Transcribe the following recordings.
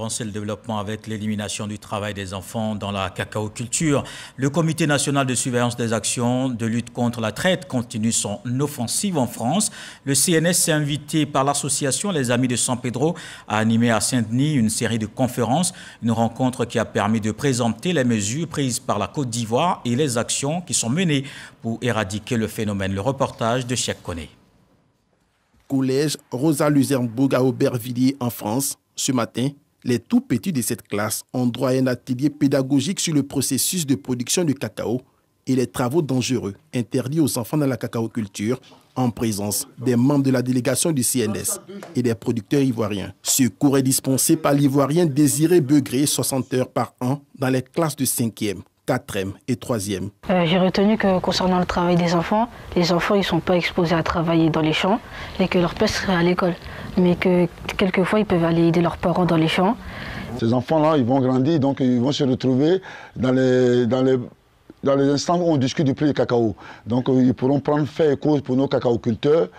avancer le développement avec l'élimination du travail des enfants dans la cacaoculture. Le Comité national de surveillance des actions de lutte contre la traite continue son offensive en France. Le CNS s'est invité par l'association Les Amis de San Pedro à animer à Saint-Denis une série de conférences, une rencontre qui a permis de présenter les mesures prises par la Côte d'Ivoire et les actions qui sont menées pour éradiquer le phénomène. Le reportage de Cheikh Koné. Collège Rosa Luxembourg à Aubervilliers en France. Ce matin, les tout petits de cette classe ont droit à un atelier pédagogique sur le processus de production de cacao et les travaux dangereux interdits aux enfants dans la cacaoculture en présence des membres de la délégation du CNS et des producteurs ivoiriens. Ce cours est dispensé par l'Ivoirien Désiré Begré, 60 heures par an, dans les classes de 5e, 4e et 3e. J'ai retenu que concernant le travail des enfants, les enfants ne sont pas exposés à travailler dans les champs et que leur place serait à l'école. Mais que quelquefois ils peuvent aller aider leurs parents dans les champs. Ces enfants-là, ils vont grandir, donc ils vont se retrouver dans les instants où on discute du prix du cacao. Donc ils pourront prendre fait et cause pour nos cacaoculteurs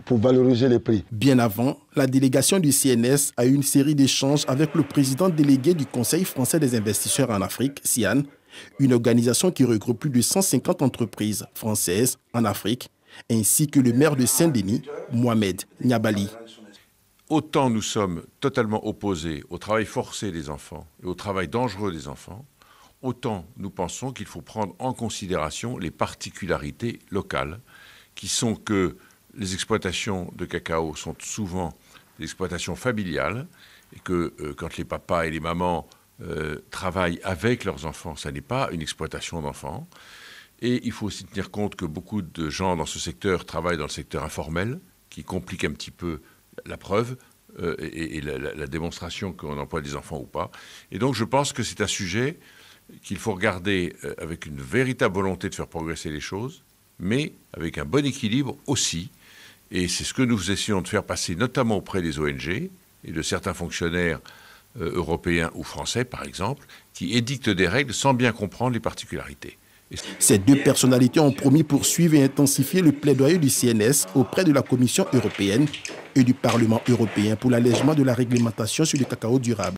pour valoriser les prix. Bien avant, la délégation du CNS a eu une série d'échanges avec le président délégué du Conseil français des investisseurs en Afrique, CIAN, une organisation qui regroupe plus de 150 entreprises françaises en Afrique, ainsi que le maire de Saint-Denis, Mohamed Niabali. Autant nous sommes totalement opposés au travail forcé des enfants et au travail dangereux des enfants, autant nous pensons qu'il faut prendre en considération les particularités locales, qui sont que les exploitations de cacao sont souvent des exploitations familiales, et que quand les papas et les mamans travaillent avec leurs enfants, ça n'est pas une exploitation d'enfants. Et il faut aussi tenir compte que beaucoup de gens dans ce secteur travaillent dans le secteur informel, qui complique un petit peu la preuve et la démonstration qu'on emploie des enfants ou pas. Et donc je pense que c'est un sujet qu'il faut regarder avec une véritable volonté de faire progresser les choses, mais avec un bon équilibre aussi. Et c'est ce que nous essayons de faire passer, notamment auprès des ONG et de certains fonctionnaires européens ou français, par exemple, qui édictent des règles sans bien comprendre les particularités. Ces deux personnalités ont promis poursuivre et intensifier le plaidoyer du CNS auprès de la Commission européenne et du Parlement européen pour l'allègement de la réglementation sur le cacao durable.